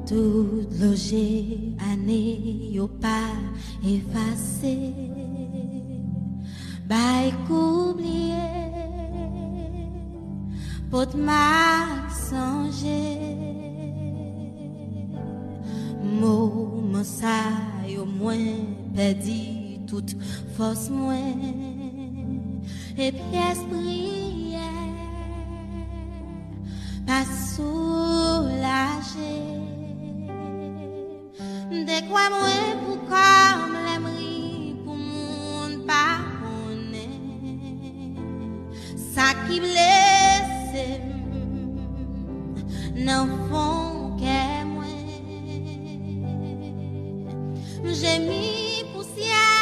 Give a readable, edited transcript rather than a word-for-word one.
Tout logé, année, yo pas effacé. Bail qu'oublié, pot mal songé. Moment ça, yo moins perdu toute force moins. Et puis esprit, pas soulagé. De quoi moi pour comme l'aimerie pour moun pas connaît ça qui blesse n'en font que moi j'ai mis poussière